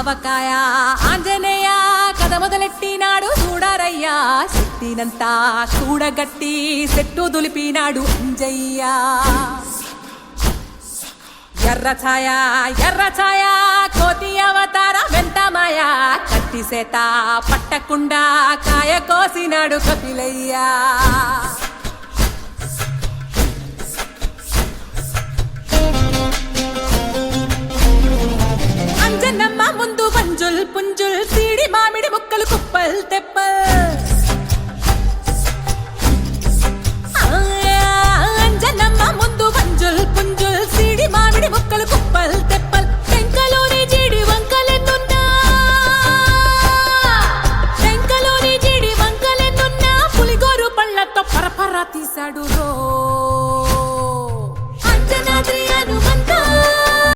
ఆవకాయ ఆంజనేయ కథ మొదలెట్టినాడు చూడరయ్యా శక్తినంతా చూడగట్టి చెట్టు దులిపినాడు అంజయ్య ఎర్ర ఛాయ కోతి అవతార వెంటమాయ కత్తి సేత పట్టకుండా కాయ కోసినాడు కపిలయ్య